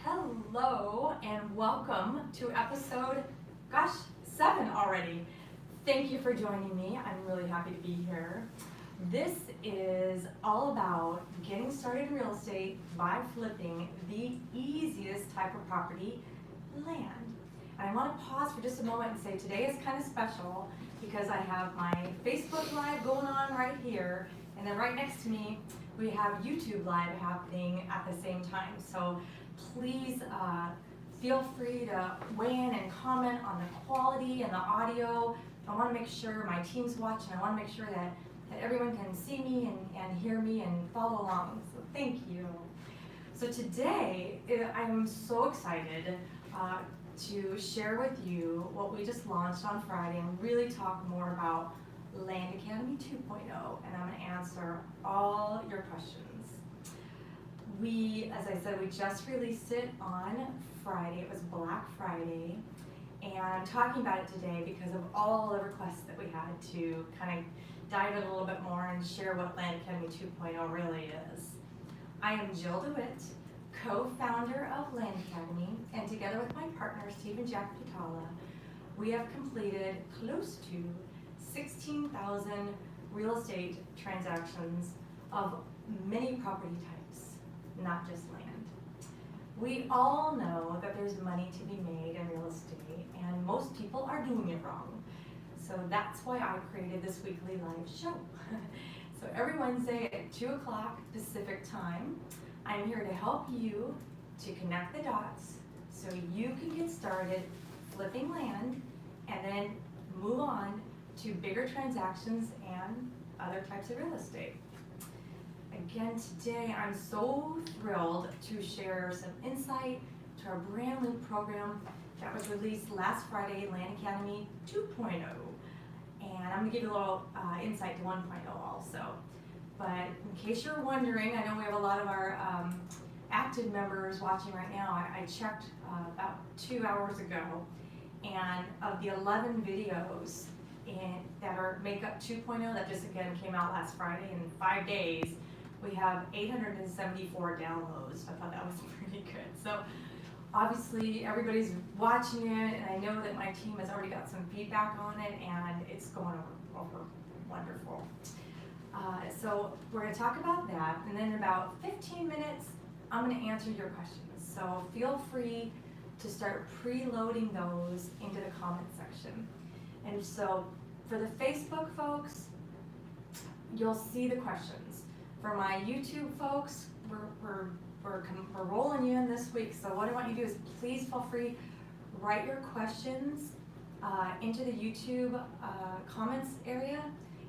Hello and welcome to episode, 7 already. Thank you for joining me. I'm really happy to be here. This is all about getting started in real estate by flipping the easiest type of property, land. And I want to pause for just a moment and say today is kind of special because I have my Facebook Live going on right here, and then right next to me we have YouTube Live happening at the same time. So please feel free to weigh in and comment on the quality and the audio. I want to make sure my team's watching. I want to make sure that everyone can see me and hear me and follow along. So thank you. So today I'm so excited to share with you what we just launched on Friday and really talk more about Land Academy 2.0, and I'm going to answer all your questions. As I said, we just released it on Friday. It was Black Friday, and I'm talking about it today because of all the requests that we had to kind of dive in a little bit more and share what Land Academy 2.0 really is. I am Jill DeWit, co-founder of Land Academy, and together with my partner, Steve and Jack Butala, we have completed close to 16,000 real estate transactions of many property types, not just land. We all know that there's money to be made in real estate, and most people are doing it wrong. So that's why I created this weekly live show. So every Wednesday at 2 o'clock Pacific time, I'm here to help you to connect the dots so you can get started flipping land and then move on to bigger transactions and other types of real estate. Again, today I'm so thrilled to share some insight to our brand new program that was released last Friday, Land Academy 2.0. And I'm going to give you a little insight to 1.0 also. But in case you're wondering, I know we have a lot of our active members watching right now. I checked about 2 hours ago, and of the 11 videos that make up 2.0, that just again came out last Friday, in 5 days, we have 874 downloads. I thought that was pretty good. So obviously everybody's watching it, and I know that my team has already got some feedback on it, and it's going over wonderful. So we're going to talk about that, and then in about 15 minutes, I'm going to answer your questions. So feel free to start preloading those into the comment section. And so for the Facebook folks, you'll see the questions. For my YouTube folks, we're rolling you in this week. So what I want you to do is please feel free, write your questions into the YouTube comments area,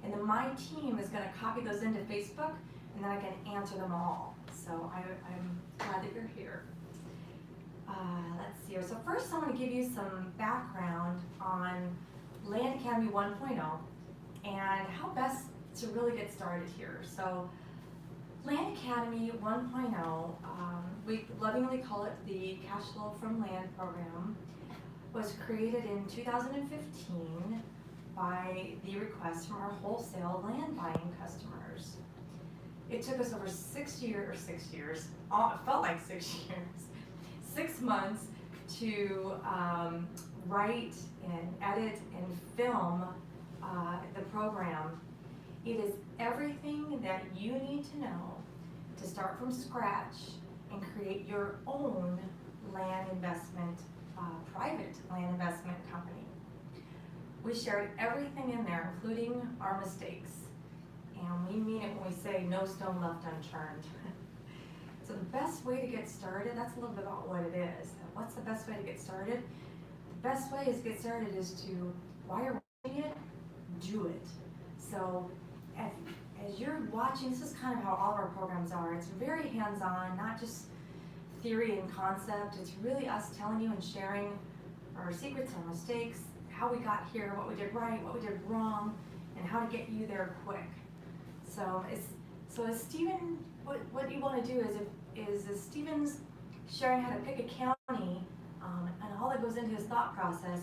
and then my team is going to copy those into Facebook, and then I can answer them all. So I'm glad that you're here. Let's see here. So first I want to give you some background on Land Academy 1.0 and how best to really get started here. So Land Academy 1.0, we lovingly call it the Cash Flow from Land program, was created in 2015 by the request from our wholesale land buying customers. It took us over 6 years, it felt like 6 years, 6 months to write and edit and film the program. It is everything that you need to know to start from scratch and create your own land investment, private land investment company. We shared everything in there, including our mistakes. And we mean it when we say no stone left unturned. So the best way to get started, that's a little bit about what it is. What's the best way to get started? The best way to get started is to, while you're watching it, do it. So as you're watching, this is kind of how all of our programs are. It's very hands-on, not just theory and concept. It's really us telling you and sharing our secrets, our mistakes, how we got here, what we did right, what we did wrong, and how to get you there quick. So as Stephen, what you want to do is Stephen's sharing how to pick a county and all that goes into his thought process,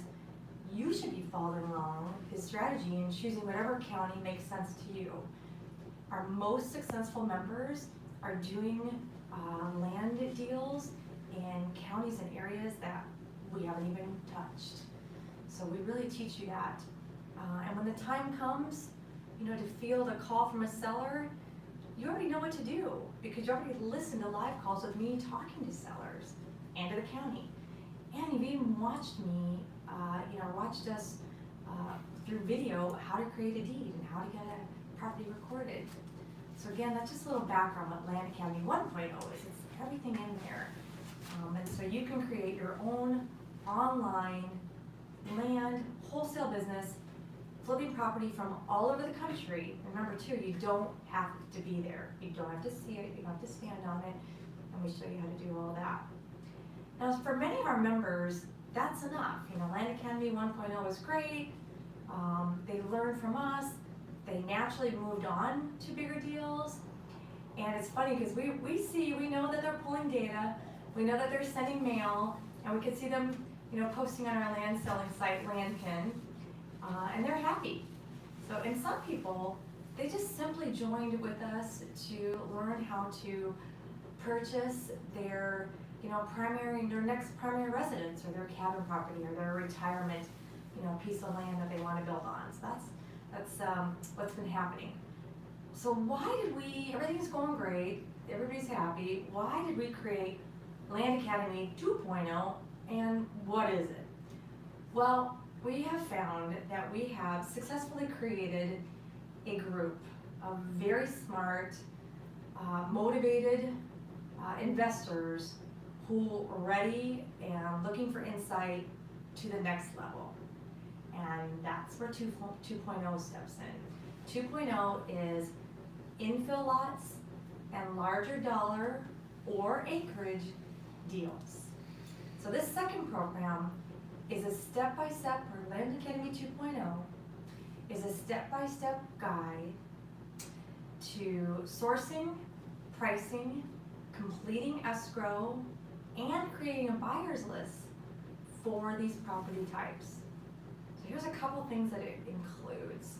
you should be following along his strategy and choosing whatever county makes sense to you. Our most successful members are doing land deals in counties and areas that we haven't even touched. So we really teach you that. And when the time comes, to field a call from a seller, you already know what to do because you already listened to live calls with me talking to sellers and to the county. And you've even watched me, watched us through video how to create a deed and how to get a property recorded. So again, that's just a little background what Land Academy 1.0 is. It's everything in there. And so you can create your own online land wholesale business, flipping property from all over the country. Remember too, you don't have to be there. You don't have to see it, you don't have to stand on it, and we show you how to do all that. Now for many of our members, that's enough. Land Academy 1.0 is great. They learned from us. They naturally moved on to bigger deals. And it's funny because we know that they're pulling data, we know that they're sending mail, and we can see them posting on our land selling site, Landkin, and they're happy. So, and some people, they just simply joined with us to learn how to purchase their, their next primary residence or their cabin property or their retirement, piece of land that they want to build on. So that's what's been happening. So why did everything's going great, everybody's happy, why did we create Land Academy 2.0, and what is it? Well, we have found that we have successfully created a group of very smart, motivated investors who are ready and looking for insight to the next level. And that's where 2.0 steps in. 2.0 is infill lots and larger dollar or acreage deals. So this second program is a step-by-step, or Land Academy 2.0, is a step-by-step guide to sourcing, pricing, completing escrow, and creating a buyer's list for these property types. So here's a couple things that it includes.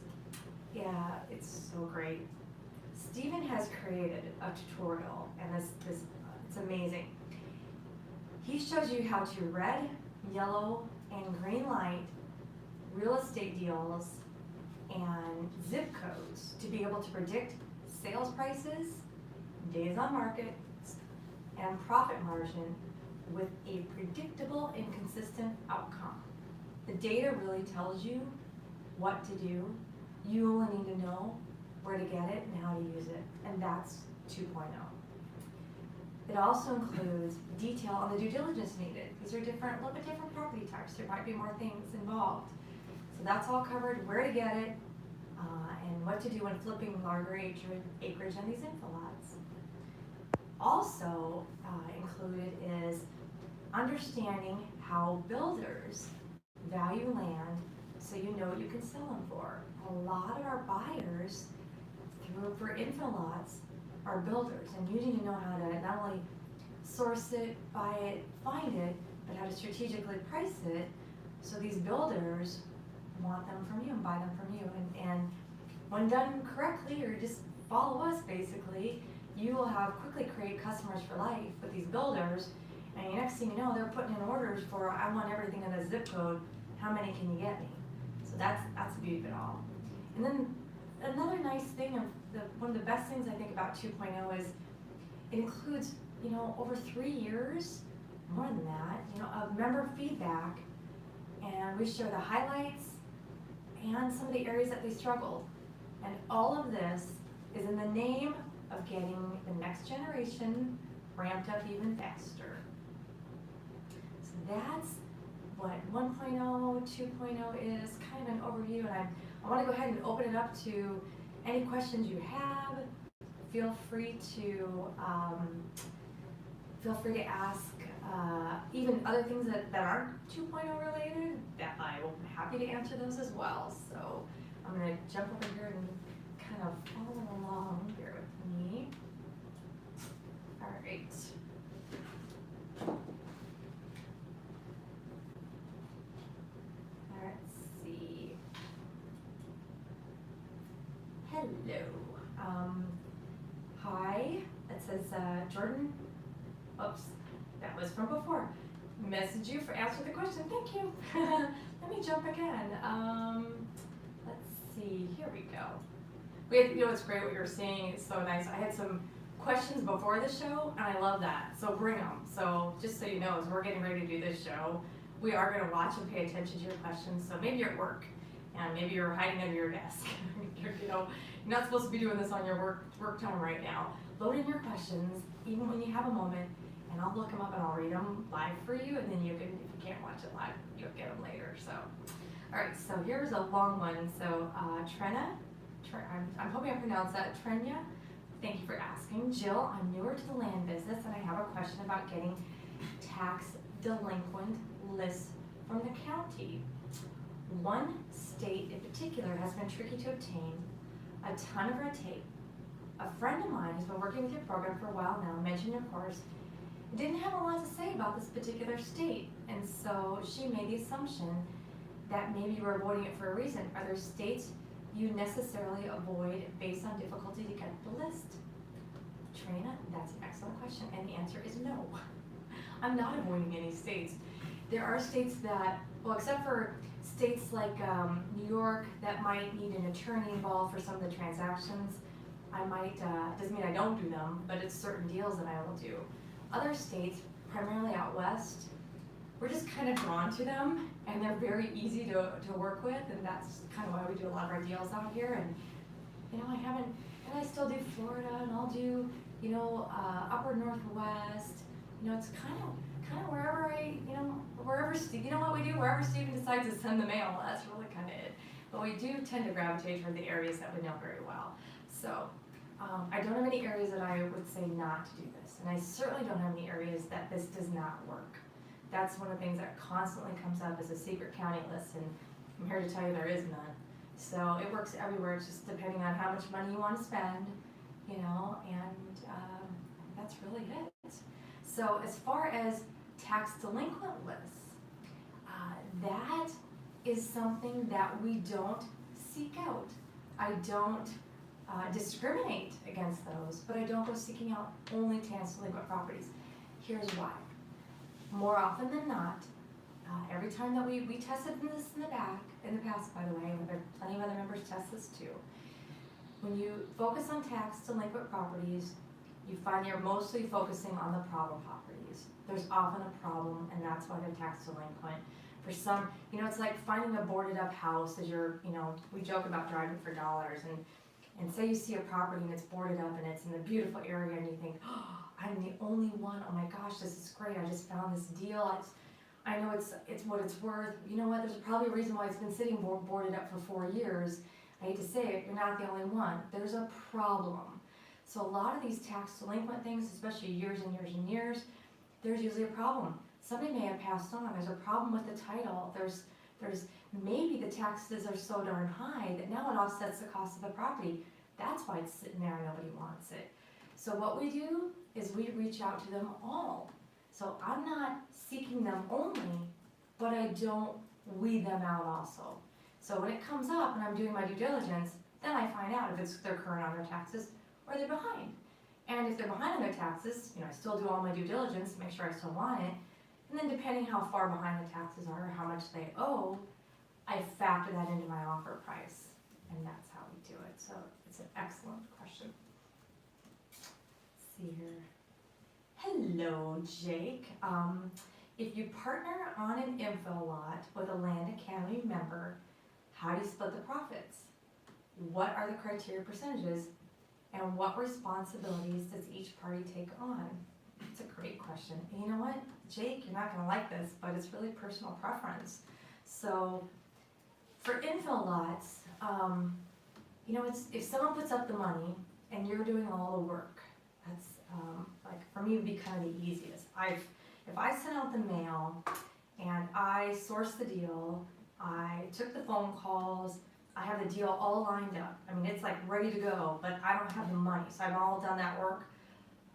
Yeah, it's so great. Stephen has created a tutorial, and it's amazing. He shows you how to red, yellow, and green light real estate deals and zip codes to be able to predict sales prices, days on market, and profit margin with a predictable and consistent outcome. The data really tells you what to do. You only need to know where to get it and how to use it, and that's 2.0. It also includes detail on the due diligence needed. These are a little bit different property types. There might be more things involved. So that's all covered, where to get it, and what to do when flipping larger acreage on these infill lots. Also included is understanding how builders value land so you know what you can sell them for. A lot of our buyers for infill lots are builders, and you need to know how to not only source it, buy it, find it, but how to strategically price it so these builders want them from you and buy them from you. And when done correctly, or just follow us basically, you will have quickly create customers for life with these builders, and the next thing you know, they're putting in orders for, I want everything in a zip code, how many can you get me? So that's the beauty of it all. And then another nice thing, one of the best things I think about 2.0 is it includes, over 3 years, more than that, of member feedback, and we share the highlights and some of the areas that they struggled. And all of this is in the name of getting the next generation ramped up even faster. So that's what 1.0, 2.0 is, kind of an overview, and I want to go ahead and open it up to any questions you have. Feel free to ask even other things that aren't 2.0 related. That I will be happy to answer those as well. So I'm going to jump over here and kind of follow along here with me. All right. Let's see. Hello. Hi. It says Jordan. Oops. That was from before. Message you for answer the question. Thank you. Let me jump again. Let's see. Here we go. We had, it's great what you're saying. It's so nice. I had some questions before the show, and I love that. So bring them. So just so you know, as we're getting ready to do this show, we are going to watch and pay attention to your questions. So maybe you're at work, and maybe you're hiding under your desk. You're not supposed to be doing this on your work time right now. Load in your questions, even when you have a moment, and I'll look them up and I'll read them live for you, and then you can, if you can't watch it live, you'll get them later. So, all right. So here's a long one. So Trena, I'm hoping I pronounced that, Trenya. Thank you for asking. Jill, I'm newer to the land business, and I have a question about getting tax delinquent lists from the county. One state in particular has been tricky to obtain, a ton of red tape. A friend of mine who's been working with your program for a while now mentioned your course, didn't have a lot to say about this particular state, and so she made the assumption that maybe you were avoiding it for a reason. Are there states you necessarily avoid based on difficulty to get the list? Trina, that's an excellent question, and the answer is no. I'm not avoiding any states. There are states that, well, except for states like New York that might need an attorney involved for some of the transactions, I might, doesn't mean I don't do them, but it's certain deals that I will do. Other states, primarily out west, we're just kind of drawn to them, and they're very easy to work with, and that's kind of why we do a lot of our deals out here. And I still do Florida, and I'll do, upper Northwest. It's kind of wherever wherever Steven decides to send the mail, that's really kind of it. But we do tend to gravitate toward the areas that we know very well. So I don't have any areas that I would say not to do this, and I certainly don't have any areas that this does not work. That's one of the things that constantly comes up as a secret county list, and I'm here to tell you there is none. So it works everywhere. It's just depending on how much money you want to spend, and that's really it. So as far as tax delinquent lists, that is something that we don't seek out. I don't discriminate against those, but I don't go seeking out only tax delinquent properties. Here's why. More often than not, every time that we tested this in the past, by the way, and there are plenty of other members test this too. When you focus on tax delinquent properties, you find you're mostly focusing on the problem properties. There's often a problem, and that's why they're tax delinquent. For some, it's like finding a boarded up house as we joke about driving for dollars, and say you see a property and it's boarded up and it's in a beautiful area, and you think, oh, I'm the only one. Oh my gosh, this is great. I just found this deal. I know it's what it's worth. You know what? There's probably a reason why it's been sitting boarded up for 4 years. I hate to say it, you're not the only one. There's a problem. So a lot of these tax delinquent things, especially years and years and years, there's usually a problem. Somebody may have passed on. There's a problem with the title. There's maybe the taxes are so darn high that now it offsets the cost of the property. That's why it's sitting there and nobody wants it. So what we do is we reach out to them all. So I'm not seeking them only, but I don't weed them out also. So when it comes up and I'm doing my due diligence, then I find out if they're current on their taxes or they're behind. And if they're behind on their taxes, I still do all my due diligence to make sure I still want it. And then depending how far behind the taxes are or how much they owe, I factor that into my offer price. And that's how we do it. So it's an excellent question. Let's see here. Hello, Jake. If you partner on an info lot with a Land Academy member, how do you split the profits? What are the criteria percentages? And what responsibilities does each party take on? It's a great question. And you know what, Jake, you're not gonna like this, but it's really personal preference. So for info lots, if someone puts up the money and you're doing all the work, that's for me would be kind of the easiest. If I sent out the mail and I sourced the deal, I took the phone calls, I have the deal all lined up. I mean, it's like ready to go, but I don't have the money, so I've all done that work.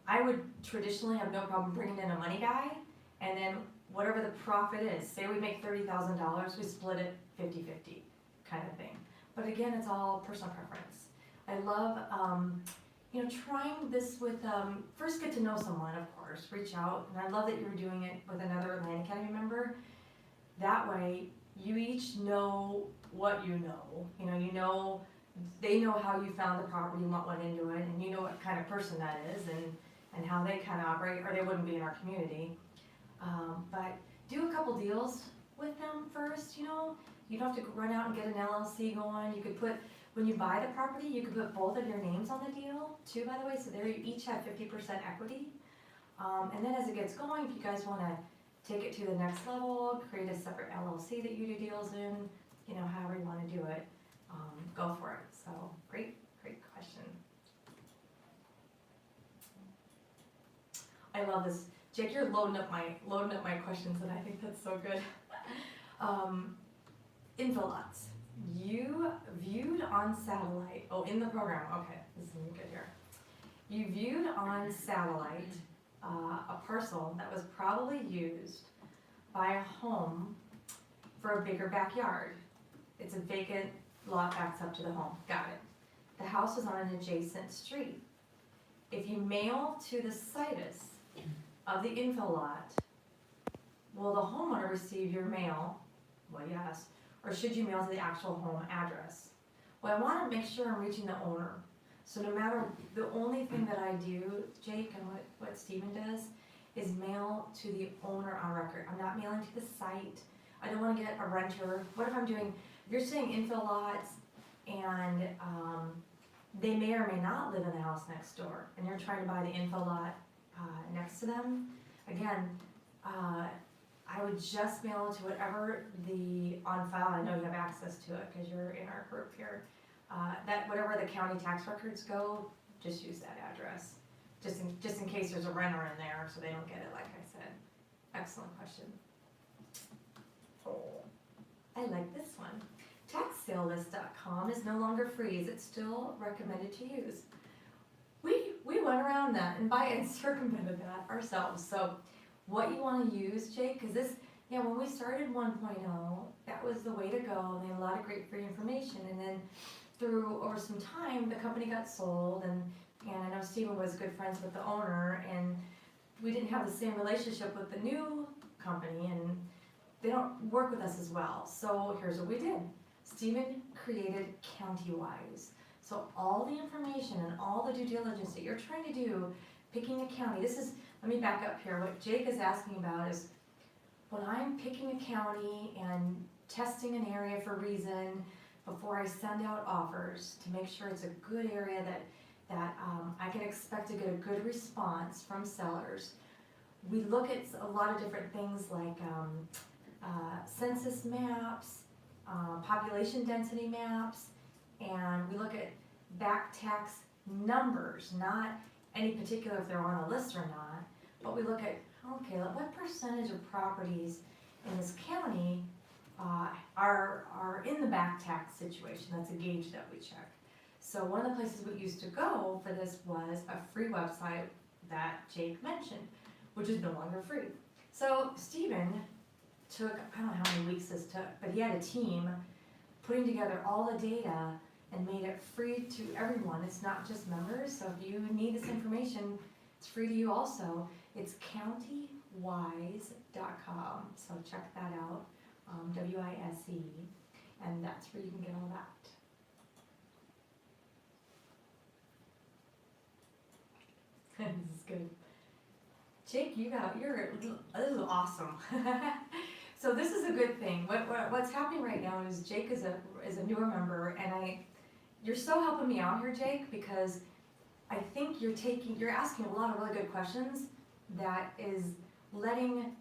I would traditionally have no problem bringing in a money guy, and then whatever the profit is, say we make $30,000, we split it 50-50 kind of thing. But again, it's all personal preference. I love, trying this with, first get to know someone, of course, reach out, and I love that you were doing it with another Land Academy member. That way, you each know what you know. They know how you found the property and what went into it, and you know what kind of person that is, and how they kind of operate, or they wouldn't be in our community. But do a couple deals with them first, you don't have to run out and get an LLC going. You could put, when you buy the property, you could put both of your names on the deal too, by the way, so there you each have 50% equity. And then as it gets going, if you guys wanna take it to the next level, create a separate LLC that you do deals in, however you wanna do it, go for it. So, great question. I love this. Jake, you're loading up my questions, and I think that's so good. Info lots. You viewed on satellite. Oh, in the program. Okay, this is gonna be good here. You viewed on satellite a parcel that was probably used by a home for a bigger backyard. It's a vacant lot, backs up to the home. Got it. The house is on an adjacent street. If you mail to the situs of the info lot, will the homeowner receive your mail? Well, yes. Or should you mail to the actual home address? Well, I want to make sure I'm reaching the owner. So no matter, the only thing that I do, Jake, and what Stephen does, is mail to the owner on record. I'm not mailing to the site. I don't want to get a renter. What if I'm doing, if you're saying info lots and they may or may not live in the house next door, and you're trying to buy the info lot next to them, again, I would just mail it to whatever on file. I know you have access to it because you're in our group here. That whatever the county tax records go, just use that address, just in case there's a renter in there, so they don't get it. Like I said, excellent question. Oh, I like this one. TaxSaleList.com is no longer free. Is it still recommended to use? We went around that and circumvented that ourselves. So what you want to use, Jake, because this, when we started 1.0, that was the way to go. They had a lot of great free information, and then over some time, the company got sold, and I know Stephen was good friends with the owner, and we didn't have the same relationship with the new company, and they don't work with us as well. So here's what we did. Stephen created CountyWise. So all the information and all the due diligence that you're trying to do, picking a county, let me back up here. What Jake is asking about is, when I'm picking a county and testing an area for reason, before I send out offers to make sure it's a good area that I can expect to get a good response from sellers, we look at a lot of different things like census maps, population density maps, and we look at back tax numbers, not any particular if they're on a list or not, but we look at, okay, what percentage of properties in this county are in the back tax situation. That's a gauge that we check. So one of the places we used to go for this was a free website that Jake mentioned, which is no longer free. So Stephen took, I don't know how many weeks this took, but he had a team putting together all the data and made it free to everyone. It's not just members, so if you need this information, it's free to you also. It's CountyWise.com, so check that out, W-I-S-E, and that's where you can get all that. This is good. Jake, this is awesome. So this is a good thing. What's happening right now is Jake is a newer member, and you're so helping me out here, Jake, because I think you're asking a lot of really good questions that is letting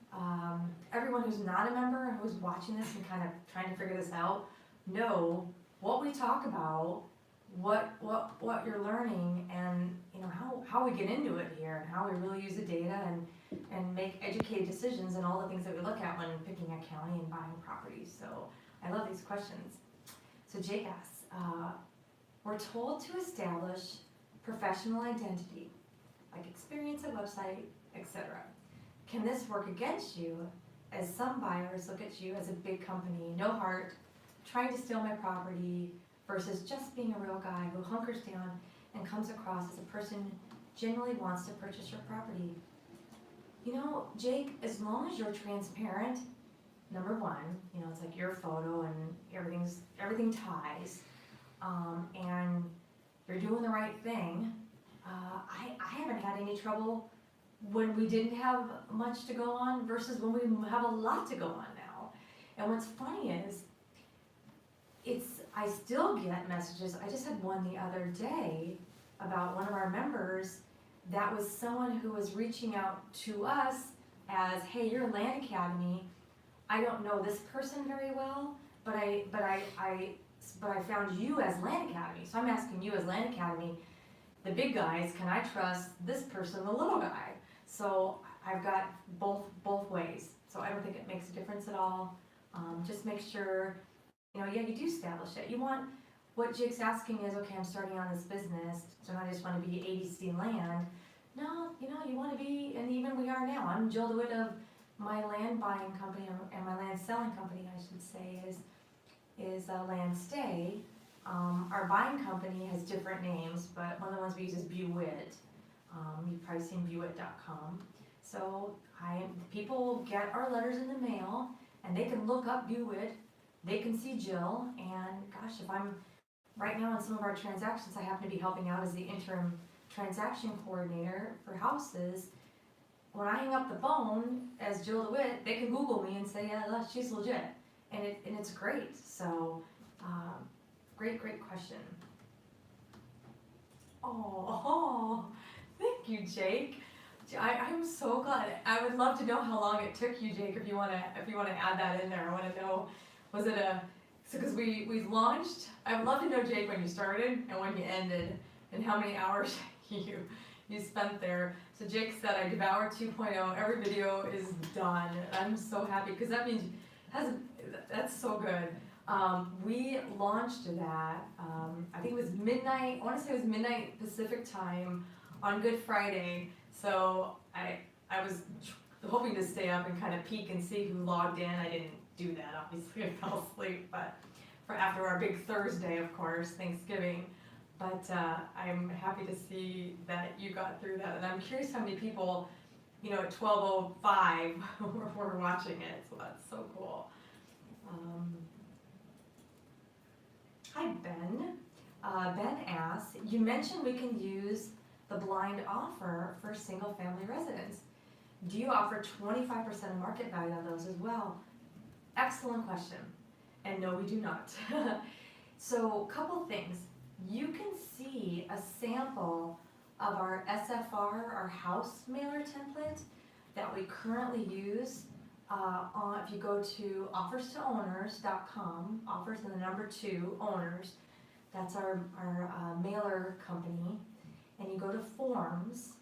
everyone who's not a member and who's watching this and kind of trying to figure this out know what we talk about, what you're learning, and how we get into it here, and how we really use the data and make educated decisions and all the things that we look at when picking a county and buying properties. So I love these questions. So Jake asks, we're told to establish professional identity, like experience, a website, etc. Can this work against you, as some buyers look at you as a big company, no heart, trying to steal my property, versus just being a real guy who hunkers down and comes across as a person genuinely wants to purchase your property. You know, Jake, as long as you're transparent, number one, you know, it's like your photo and everything ties, and you're doing the right thing. I haven't had any trouble when we didn't have much to go on versus when we have a lot to go on now. And what's funny is, I still get messages. I just had one the other day about one of our members that was someone who was reaching out to us as, hey, you're a Land Academy. I don't know this person very well, but I found you as Land Academy. So I'm asking you as Land Academy, the big guys, can I trust this person, the little guy? So I've got both ways. So I don't think it makes a difference at all. Just make sure, you know, yeah, you do establish it. You want, what Jake's asking is, okay, I'm starting on this business, so I just want to be ADC Land. No, you know, you want to be, and even we are now. I'm Jill DeWit of my land buying company, and my land selling company, I should say, is Land Stay. Our buying company has different names, but one of the ones we use is DeWit. You've probably seen DeWit.com. So people get our letters in the mail, and they can look up DeWit. They can see Jill, and gosh, if I'm right now in some of our transactions, I happen to be helping out as the interim transaction coordinator for houses. When I hang up the phone as Jill DeWit, they can Google me and say, yeah, she's legit, and it's great. So, great question. Oh, thank you, Jake. I'm so glad. I would love to know how long it took you, Jake. If you wanna add that in there, I wanna know. Was it because we launched? I would love to know, Jake, when you started and when you ended, and how many hours you spent there. So Jake said, I devoured 2.0. Every video is done. I'm so happy because that means that's so good. We launched that. I think it was midnight. I want to say it was midnight Pacific time on Good Friday. So I was hoping to stay up and kind of peek and see who logged in. I didn't do that, obviously. I fell asleep, but for after our big Thursday, of course, Thanksgiving. But I'm happy to see that you got through that, and I'm curious how many people, you know, at 12:05 were watching it. So that's so cool. Hi, Ben. Ben asks, you mentioned we can use the blind offer for single-family residents. Do you offer 25% of market value on those as well? Excellent question. And no, we do not. So, a couple things. You can see a sample of our SFR, our house mailer template that we currently use if you go to offerstowners.com, offers and the number 2, owners, that's our mailer company, and you go to forms,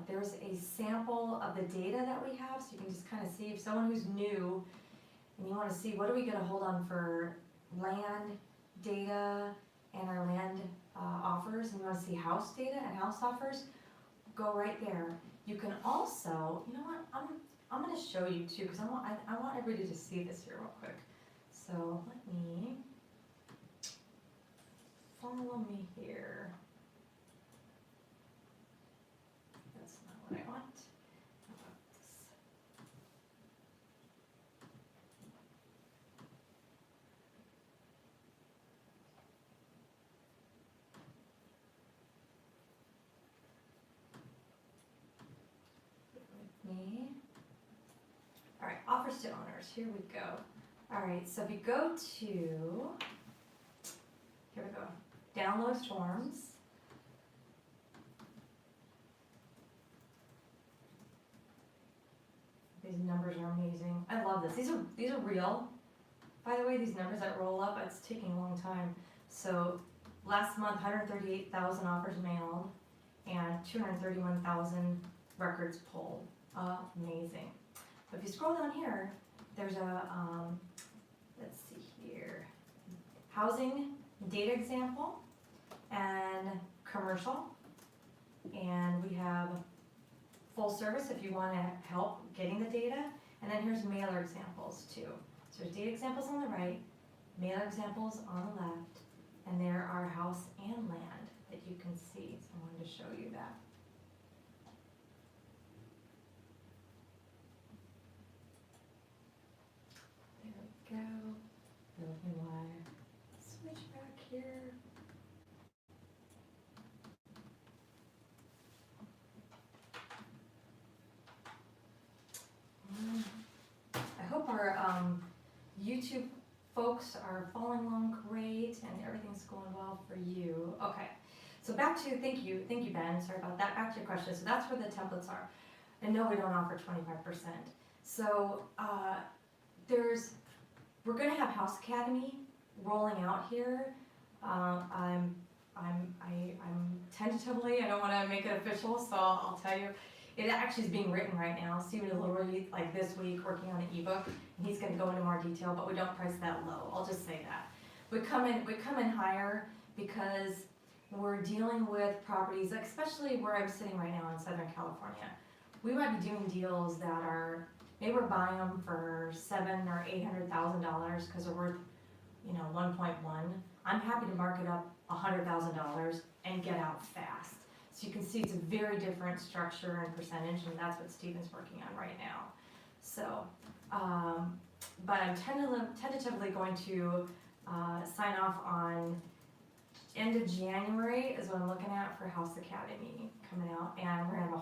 there's a sample of the data that we have, so you can just kind of see if someone who's new and you want to see what are we going to hold on for land data and our land offers, and you want to see house data and house offers, go right there. You can also, you know what, I'm going to show you too, because I want everybody to see this here real quick. So let me, follow me here. That's not what I want. How about this? Me. All right, offers to owners, here we go. All right, so if you go to, here we go, download forms. These numbers are amazing. I love this. These are real. By the way, these numbers that roll up, it's taking a long time. So last month, 138,000 offers mailed and 231,000 records pulled. Amazing. But if you scroll down here, there's a, let's see here, housing data example and commercial. And we have full service if you want to help getting the data. And then here's mailer examples too. So there's data examples on the right, mailer examples on the left, and there are house and land that you can see, so I wanted to show you that. There we go. Bear with me while I switch back here. I hope our YouTube folks are following along great and everything's going well for you. Okay, so back to, thank you Ben, sorry about that, back to your question. So that's where the templates are. And no, we don't offer 25%. So we're gonna have House Academy rolling out here. I'm tentatively, I don't wanna make it official, so I'll tell you, it actually is being written right now. Steven is literally like this week working on an ebook, and he's going to go into more detail, but we don't price that low. I'll just say that. We come in higher because we're dealing with properties, especially where I'm sitting right now in Southern California. We might be doing deals that are, maybe we're buying them for $700,000 or $800,000 because they're worth, 1.1. I'm happy to mark it up $100,000 and get out fast. So you can see it's a very different structure and percentage, and that's what Steven's working on right now. So, but I'm tentatively going to sign off on end of January is what I'm looking at for House Academy coming out, and we're gonna have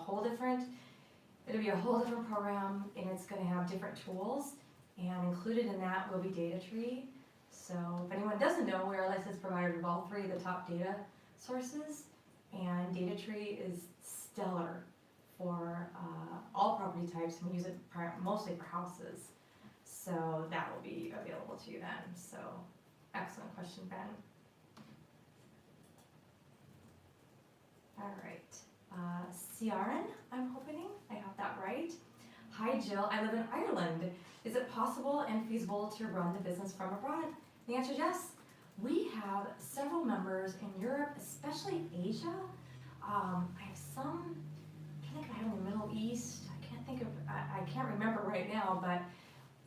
it'll be a whole different program, and it's gonna have different tools, and included in that will be data tree. So if anyone doesn't know, we're a licensed provider of all three of the top data sources. And data tree is stellar for all property types, and we use it mostly for houses. So that will be available to you then. So excellent question, Ben. All right, Ciaran, I'm hoping I have that right. Hi Jill, I live in Ireland. Is it possible and feasible to run the business from abroad? The answer is yes. We have several members in Europe, especially Asia. I have some, I think I have in the Middle East. I can't remember right now, but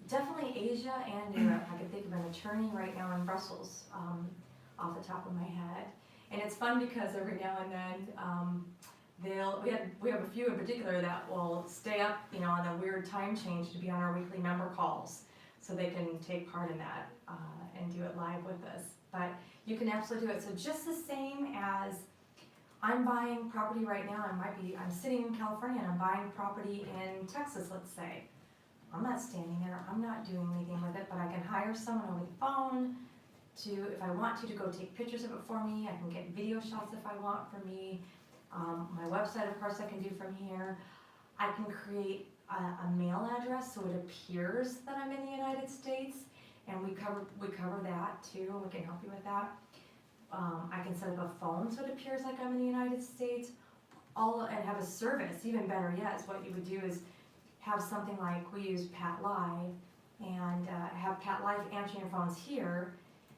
definitely Asia and Europe. I can think of an attorney right now in Brussels off the top of my head. And it's fun because every now and then we have a few in particular that will stay up, on a weird time change to be on our weekly member calls, so they can take part in that and do it live with us. But you can absolutely do it. So just the same as I'm buying property right now, I'm sitting in California and I'm buying property in Texas, let's say. I'm not standing there, I'm not doing anything with it, but I can hire someone over the phone to, if I want to go take pictures of it for me. I can get video shots if I want for me. My website, of course, I can do from here. I can create a mail address so it appears that I'm in the United States, and we cover that too, and we can help you with that. I can set up a phone so it appears like I'm in the United States, and have a service. Even better yet is what you would do is have something like, we use Pat Live, and have Pat Live answering your phones here.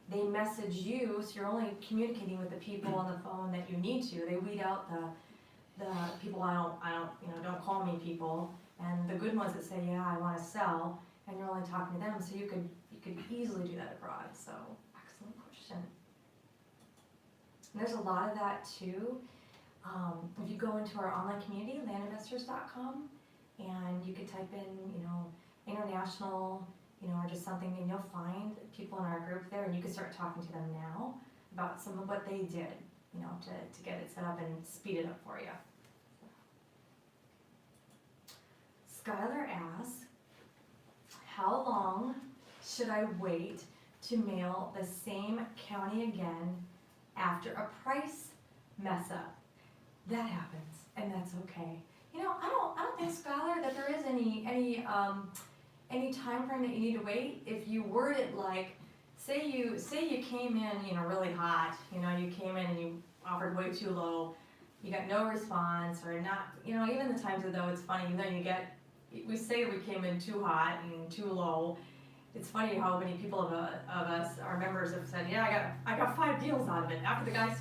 They message you, so you're only communicating with the people on the phone that you need to. They weed out the people don't call me people, and the good ones that say, yeah, I want to sell, and you're only talking to them. So you could easily do that abroad. So excellent question. And there's a lot of that too. If you go into our online community, landinvestors.com, and you could type in, international, or just something, and you'll find people in our group there, and you can start talking to them now about some of what they did, to get it set up and speed it up for you. Skylar asks, how long should I wait to mail the same county again after a price mess up? That happens, and that's okay. I don't think, Skylar, that there is any time frame that you need to wait. If you word it like, say you came in, really hot, you came in and you offered way too low, you got no response, or not, even the times though it's funny, we say we came in too hot and too low. It's funny how many people of us, our members, have said, yeah, I got 5 deals out of it. After the guy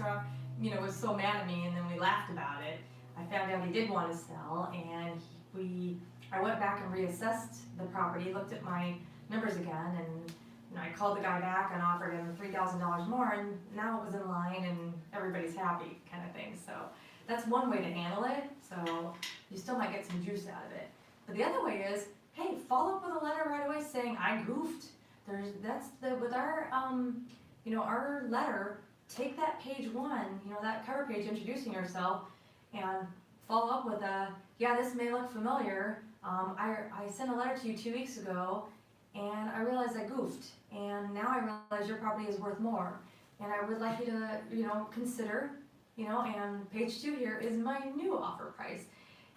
was so mad at me, and then we laughed about it, I found out he did want to sell, and I went back and reassessed the property, looked at my numbers again, and I called the guy back and offered him $3,000 more, and now it was in line and everybody's happy kind of thing. So that's one way to handle it. So you still might get some juice out of it. But the other way is, hey, follow up with a letter right away saying, I goofed. With our, our letter, take that page 1, that cover page introducing yourself, and follow up with yeah, this may look familiar. I sent a letter to you 2 weeks ago, and I realized I goofed, and now I realize your property is worth more, and I would like you to, consider, and page 2 here is my new offer price,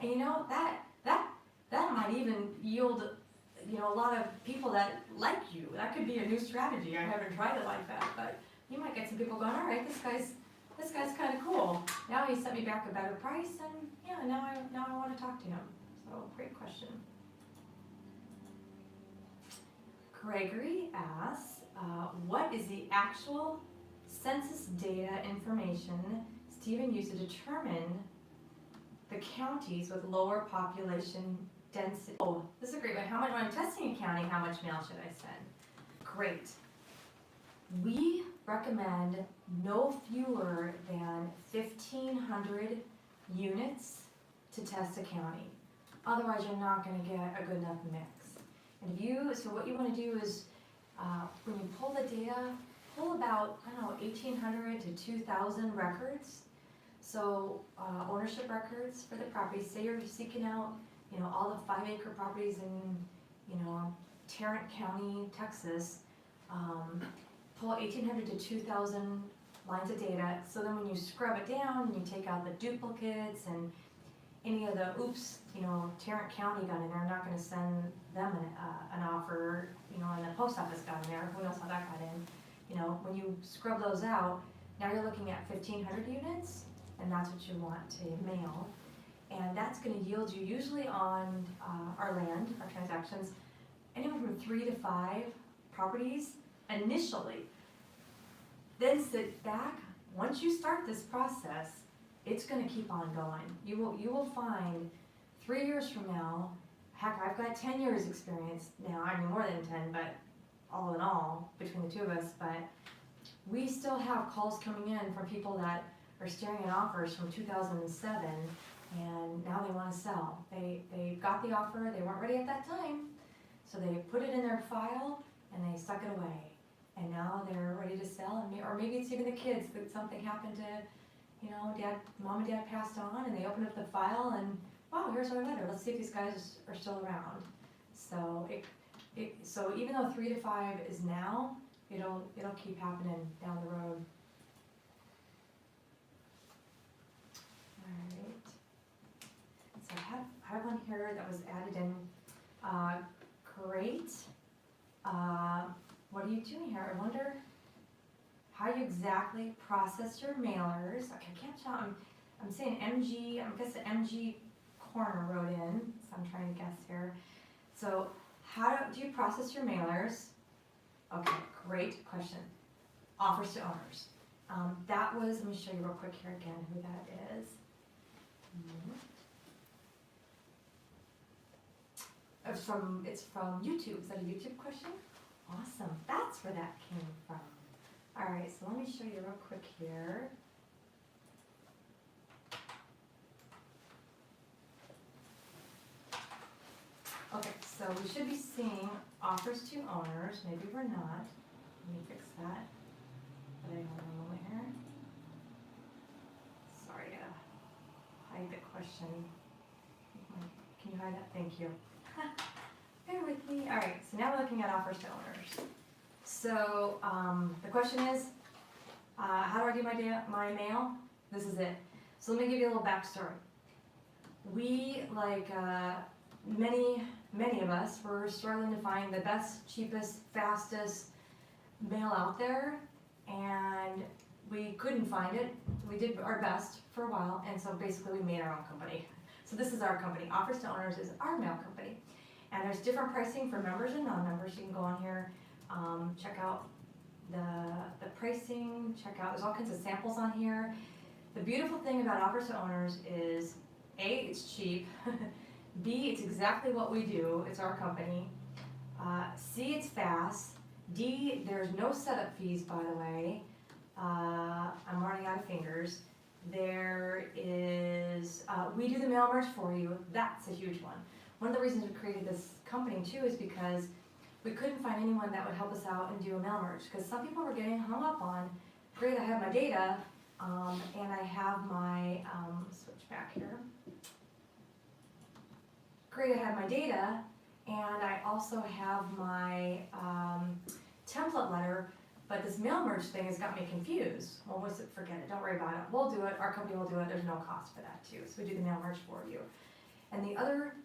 and that might even yield, a lot of people that like you. That could be a new strategy. I haven't tried it like that, but you might get some people going, all right, this guy's kind of cool. Now he sent me back a better price, and yeah, now I want to talk to him. So great question. Gregory asks, what is the actual census data information Stephen used to determine the counties with lower population density? Oh, this is a great one. How much, when I'm testing a county, how much mail should I send? Great. We recommend no fewer than 1,500 units to test a county. Otherwise, you're not going to get a good enough mix. And so what you want to do is, when you pull the data, pull about, 1,800 to 2,000 records. So ownership records for the property. Say you're seeking out, all the 5-acre properties in, Tarrant County, Texas. Pull 1,800 to 2,000 lines of data. So then when you scrub it down and you take out the duplicates and any of the Tarrant County got in there, I'm not going to send them an offer, and the post office got in there. Who knows how that got in? When you scrub those out, now you're looking at 1,500 units, and that's what you want to mail. And that's going to yield you, usually on our land, our transactions, anywhere from 3 to 5 properties initially. Then sit back. Once you start this process, it's going to keep on going. You will find 3 years from now, heck, I've got 10 years experience now. I mean, more than 10, but all in all, between the two of us, but we still have calls coming in from people that are staring at offers from 2007, and now they want to sell. They got the offer, they weren't ready at that time, so they put it in their file, and they stuck it away. And now they're ready to sell, or maybe it's even the kids, that something happened to, mom and dad passed on, and they opened up the file, and wow, here's our letter. Let's see if these guys are still around. So so even though 3 to 5 is now, it'll keep happening down the road. All right. So I have one here that was added in. Great. What are you doing here? I wonder how you exactly process your mailers. Okay, I can't tell. I'm saying MG. I guess the MG Corner wrote in, so I'm trying to guess here. So how do you process your mailers? Okay, great question. Offers to owners. That was, let me show you real quick here again who that is. It's from YouTube. Is that a YouTube question? Awesome. That's where that came from. All right, so let me show you real quick here. Okay, so we should be seeing offers to owners. Maybe we're not. Let me fix that. But hold on a moment here. Sorry to hide the question. Can you hide that? Thank you. Bear with me. All right, so now we're looking at offers to owners. So the question is, how do I do my mail? This is it. So let me give you a little backstory. We, like many of us, were struggling to find the best, cheapest, fastest mail out there, and we couldn't find it. We did our best for a while, and so basically we made our own company. So this is our company. Offers to Owners is our mail company. And there's different pricing for members and non-members. You can go on here, check out the pricing, there's all kinds of samples on here. The beautiful thing about Offers to Owners is, A, it's cheap. B, it's exactly what we do. It's our company. C, it's fast. D, there's no setup fees, by the way. I'm running out of fingers. There is, we do the mail merge for you. That's a huge one. One of the reasons we created this company too is because we couldn't find anyone that would help us out and do a mail merge. Because some people were getting hung up on, great, I have my data, and I have my, switch back here. Great, I have my data, and I also have my template letter, but this mail merge thing has got me confused. Well, forget it, don't worry about it. We'll do it, our company will do it, there's no cost for that too. So we do the mail merge for you. And the other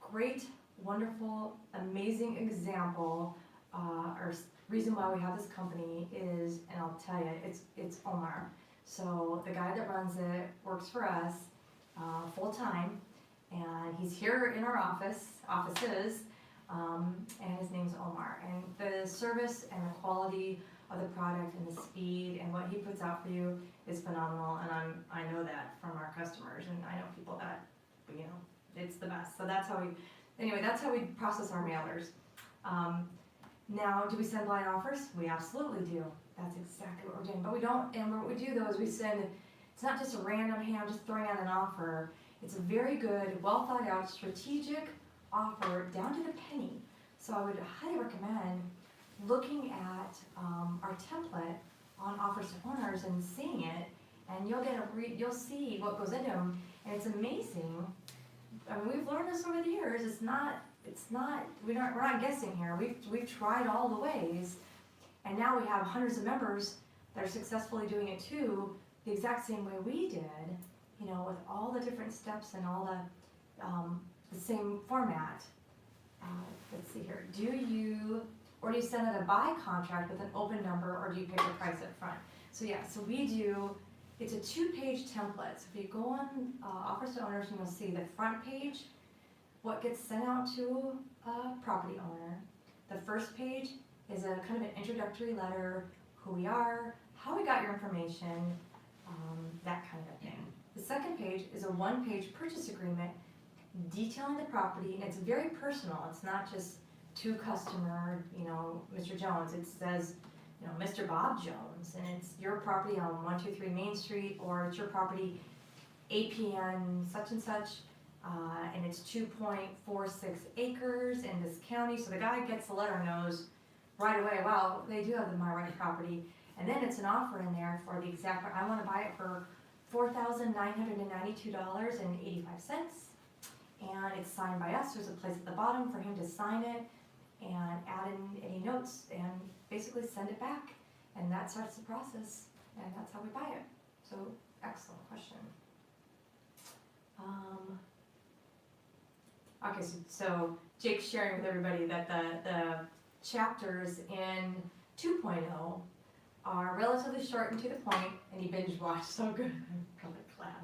great, wonderful, amazing example, or reason why we have this company is, and I'll tell you, it's Omar. So the guy that runs it works for us full time, and he's here in our offices, and his name's Omar. And the service and the quality of the product and the speed and what he puts out for you is phenomenal, and I know that from our customers, and I know people that, you know, it's the best. So that's how we process our mailers. Now, do we send blind offers? We absolutely do. That's exactly what we're doing. But we don't, and what we do though is we send, it's not just a random hand just throwing out an offer. It's a very good, well thought out, strategic offer down to the penny. So I would highly recommend looking at our template on offers to owners and seeing it, and you'll get you'll see what goes into them, and it's amazing. I mean, we've learned this over the years. We're not guessing here. We've tried all the ways, and now we have hundreds of members that are successfully doing it too, the exact same way we did, you know, with all the different steps and all the same format. Let's see here. Do you send out a buy contract with an open number, or do you pick a price up front? So yeah, so we do. It's a 2-page template. So if you go on offers to owners, you'll see the front page, what gets sent out to a property owner. The first page is a kind of an introductory letter, who we are, how we got your information, that kind of thing. The second page is a 1-page purchase agreement detailing the property, and it's very personal. It's not just to customer, you know, Mr. Jones. It says, you know, Mr. Bob Jones, and it's your property on 123 Main Street, or it's your property APN such and such, and it's 2.46 acres in this county. So the guy gets the letter and knows right away, wow, they do have the my right property. And then it's an offer in there for the exact, I want to buy it for $4,992.85. And it's signed by us. There's a place at the bottom for him to sign it and add in any notes and basically send it back. And that starts the process, and that's how we buy it. So, excellent question. Okay, so Jake's sharing with everybody that the chapters in 2.0 are relatively short and to the point, and he binge watched so good. I'm really glad.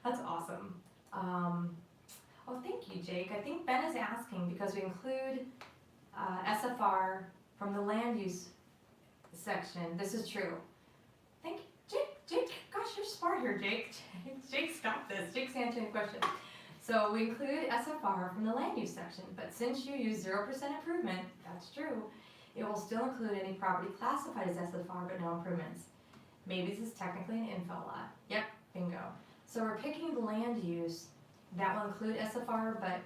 That's awesome. Oh, thank you, Jake. I think Ben is asking because we include SFR from the land use section. This is true. Thank you, Jake. Gosh, you're smart here, Jake. Jake's got this. Jake's answering the question. So we include SFR from the land use section, but since you use 0% improvement, that's true, it will still include any property classified as SFR but no improvements. Maybe this is technically an infill lot. Yep, bingo. So we're picking the land use that will include SFR, but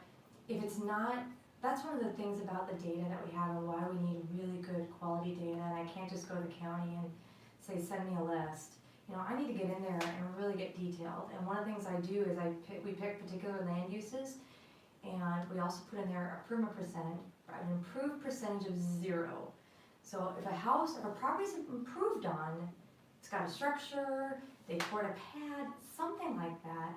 if it's not, that's one of the things about the data that we have and why we need really good quality data. And I can't just go to the county and say, send me a list. You know, I need to get in there and really get detailed. And one of the things I do is we pick particular land uses, and we also put in there improvement percentage, an improved percentage of 0. So if a property's improved on, it's got a structure, they poured a pad, something like that,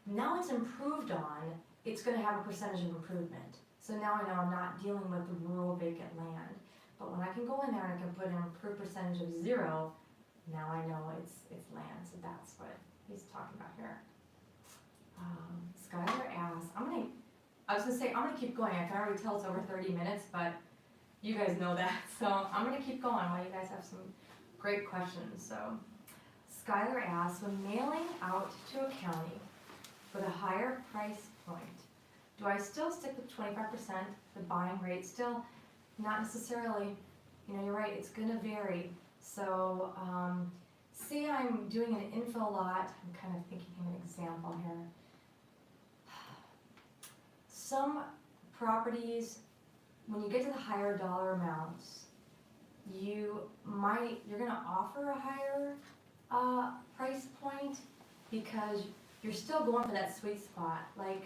now it's improved on, it's going to have a percentage of improvement. So now I know I'm not dealing with the rural vacant land. But when I can go in there and I can put an improved percentage of 0, now I know it's land. So that's what he's talking about here. Skylar asks, I was going to say, I'm going to keep going. I can already tell it's over 30 minutes, but you guys know that. So I'm going to keep going while you guys have some great questions. So Skylar asks, when mailing out to a county with a higher price point, do I still stick with 25%, the buying rate? Still, not necessarily. You know, you're right, it's gonna vary. So, say I'm doing an infill lot, I'm kind of thinking of an example here. Some properties, when you get to the higher dollar amounts, you're gonna offer a higher price point because you're still going for that sweet spot. Like,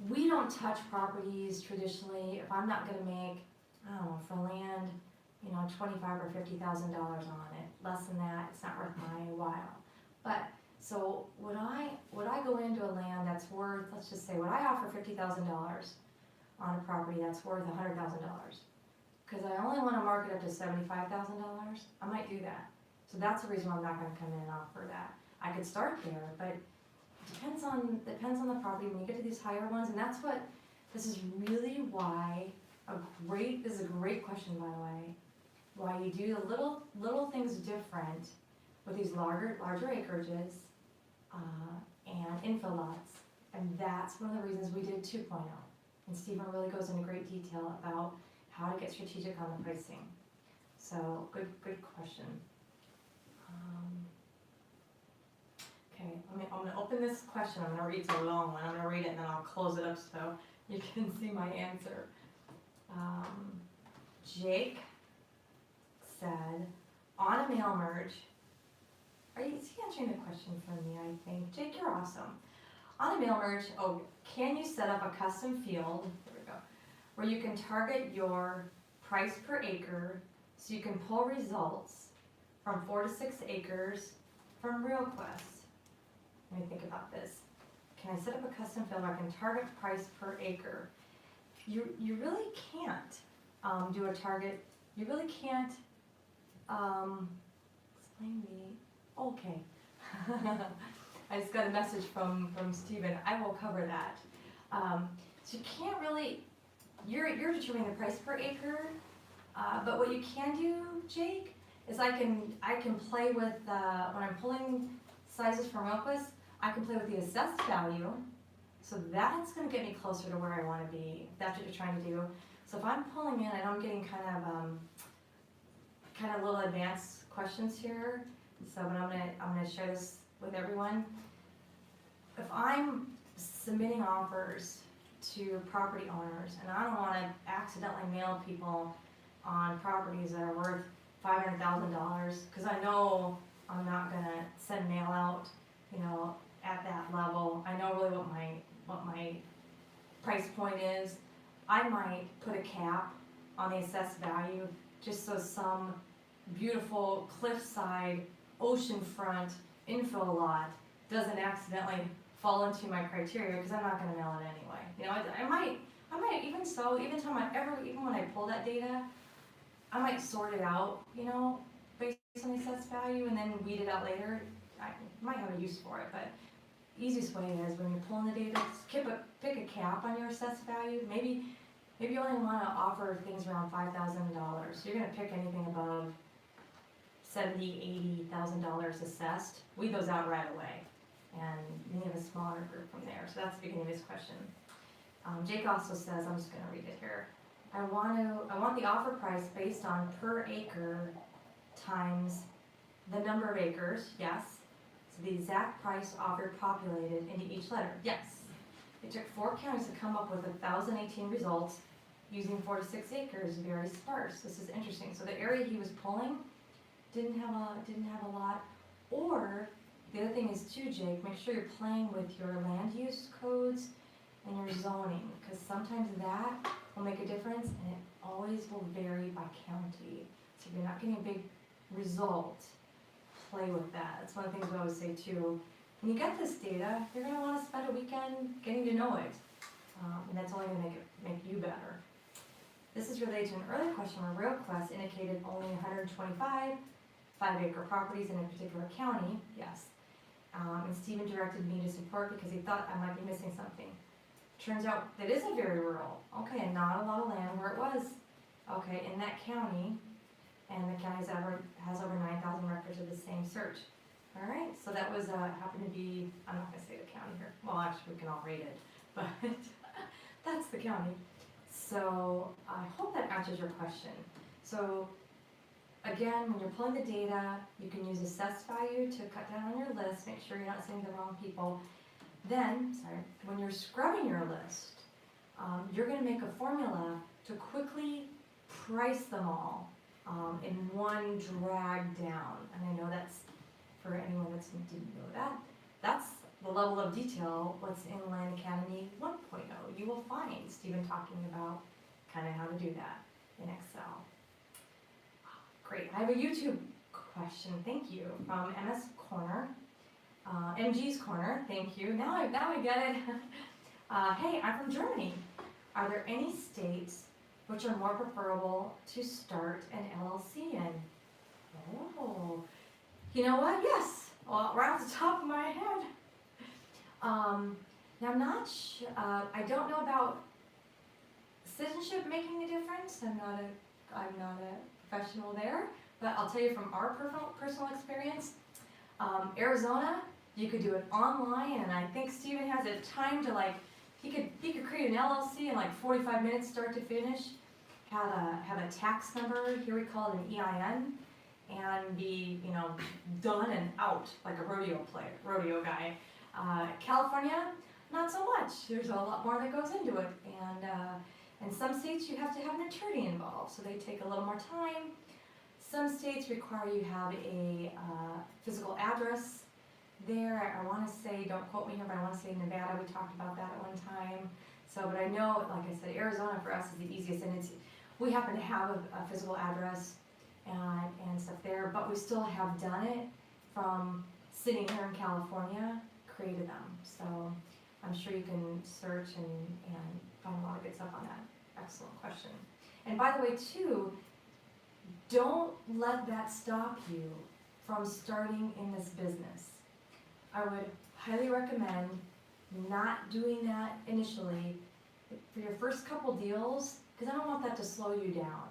we don't touch properties traditionally if I'm not gonna make, I don't know, for land, you know, $25,000 or $50,000 on it. Less than that, it's not worth my while. But so would I go into a land that's worth, let's just say, would I offer $50,000 on a property that's worth $100,000? Because I only want to mark it up to $75,000, I might do that. So that's the reason why I'm not going to come in and offer that. I could start there, but it depends on the property when you get to these higher ones, and this is really why this is a great question, by the way, why you do the little things different with these larger acreages and infill lots, and that's one of the reasons we did 2.0. And Stephen really goes into great detail about how to get strategic on the pricing. So good question. Okay, I'm gonna open this question. I'm gonna read, it's a long one. I'm gonna read it and then I'll close it up so you can see my answer. Jake said, on a mail merge, is he answering the question for me, I think? Jake, you're awesome. On a mail merge, can you set up a custom field, there we go, where you can target your price per acre so you can pull results from 4 to 6 acres from RealQuest? Let me think about this. Can I set up a custom field where I can target price per acre? You really can't do a target. You really can't explain the, okay. I just got a message from Stephen. I will cover that. So you can't really, you're determining the price per acre, but what you can do, Jake, is I can play with, when I'm pulling sizes from RealQuest, I can play with the assessed value. So that's going to get me closer to where I want to be, if that's what you're trying to do. So if I'm pulling in, and I'm getting kind of little advanced questions here, so but I'm gonna share this with everyone. If I'm submitting offers to property owners, and I don't want to accidentally mail people on properties that are worth $500,000, because I know I'm not gonna send mail out, you know, at that level. I know really what my price point is. I might put a cap on the assessed value just so some beautiful cliffside, oceanfront infill lot doesn't accidentally fall into my criteria, because I'm not going to mail it anyway. You know, I might even when I pull that data, I might sort it out, you know, based on the assessed value, and then weed it out later. I might have a use for it, but easiest way is when you're pulling the data, pick a cap on your assessed value. Maybe you only want to offer things around $5,000. So you're going to pick anything above $70,000, $80,000 assessed. Weed those out right away, and you have a smaller group from there. So that's the beginning of his question. Jake also says, I'm just going to read it here. I want the offer price based on per acre times the number of acres. Yes. So the exact price offered populated into each letter. Yes. It took 4 counties to come up with 1,018 results using 4 to 6 acres, very sparse. This is interesting. So the area he was pulling didn't have a lot. Or the other thing is too, Jake, make sure you're playing with your land use codes and your zoning, because sometimes that will make a difference, and it always will vary by county. So if you're not getting a big result, play with that. That's one of the things we always say too. When you get this data, you're going to want to spend a weekend getting to know it, and that's only going to make you better. This is related to an earlier question where RealQuest indicated only 125 5-acre properties in a particular county. Yes. And Stephen directed me to support because he thought I might be missing something. Turns out that is a very rural. Okay, and not a lot of land where it was. Okay, in that county, and the county has over 9,000 records of the same search. All right, so that was happened to be, I'm not going to say the county here. Well, actually, we can all rate it, but that's the county. So I hope that answers your question. So again, when you're pulling the data, you can use assessed value to cut down on your list, make sure you're not sending the wrong people. Then, when you're scrubbing your list, you're going to make a formula to quickly price them all in one drag down. And I know that's, for anyone that didn't know that, that's the level of detail what's in Land Academy 1.0. You will find Stephen talking about kind of how to do that in Excel. Great. I have a YouTube question, thank you, from MS Corner, MG's Corner, thank you. Now I get it. Hey, I'm from Germany. Are there any states which are more preferable to start an LLC in? Oh, you know what? Yes. Well, right off the top of my head. Now I'm not sure. I don't know about citizenship making a difference. I'm not a professional there, but I'll tell you from our personal experience. Arizona, you could do it online, and I think Stephen has a time to he could create an LLC in 45 minutes, start to finish. Have a tax number, here we call it an EIN, and be done and out like a rodeo guy. California, not so much. There's a lot more that goes into it, and some states you have to have an attorney involved, so they take a little more time. Some states require you have a physical address there. I want to say, don't quote me here, but I want to say Nevada, we talked about that at one time. So, but I know, like I said, Arizona for us is the easiest, and we happen to have a physical address and stuff there, but we still have done it from sitting here in California, created them. So I'm sure you can search and find a lot of good stuff on that. Excellent question. And by the way, too, don't let that stop you from starting in this business. I would highly recommend not doing that initially for your first couple deals, because I don't want that to slow you down.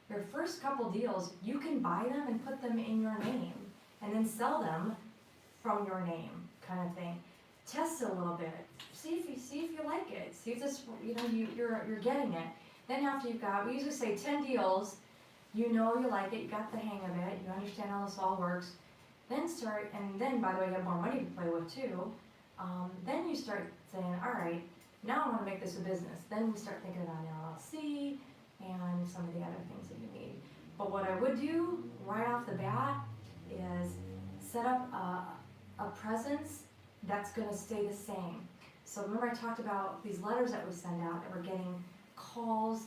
Your first couple deals, you can buy them and put them in your name and then sell them from your name, kind of thing. Test it a little bit. See if you like it. See if this, you're getting it. Then after you've got, we usually say 10 deals, you like it, you got the hang of it, you understand how this all works. Then start, and then by the way, you have more money to play with too. Then you start saying, all right, now I want to make this a business. Then you start thinking about an LLC and some of the other things that you need. But what I would do right off the bat is set up a presence that's going to stay the same. So remember I talked about these letters that we send out that we're getting calls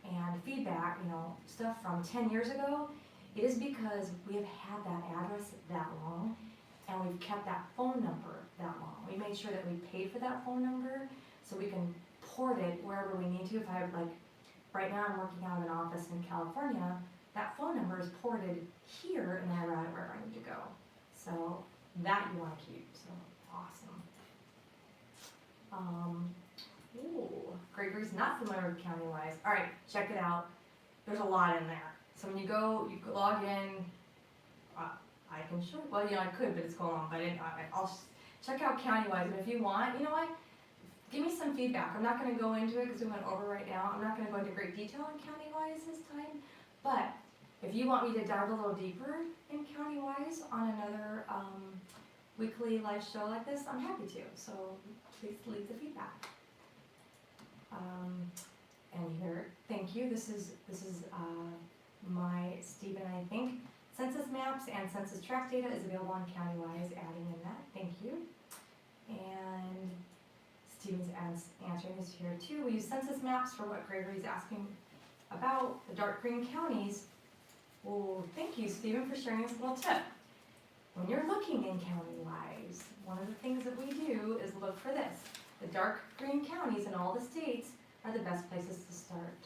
and feedback, stuff from 10 years ago. It is because we have had that address that long and we've kept that phone number that long. We made sure that we paid for that phone number so we can port it wherever we need to. If I have right now I'm working out of an office in California, that phone number is ported here and then I route it wherever I need to go. So that you want to keep, so awesome. Gregory's not familiar with CountyWise. All right, check it out. There's a lot in there. So when you go, you log in. I can show you. Well, I could, but it's going on. But I'll check out CountyWise. And if you want, give me some feedback. I'm not going to go into it because we went over right now. I'm not going to go into great detail on CountyWise this time. But if you want me to dive a little deeper in CountyWise on another weekly live show like this, I'm happy to. So please leave the feedback. And here, thank you. This is my Stephen, I think. Census maps and census tract data is available on CountyWise, adding in that. Thank you. And Stephen's answering this here too. We use census maps for what Gregory's asking about, the dark green counties. Well, thank you, Stephen, for sharing this little tip. When you're looking in CountyWise, one of the things that we do is look for this. The dark green counties in all the states are the best places to start.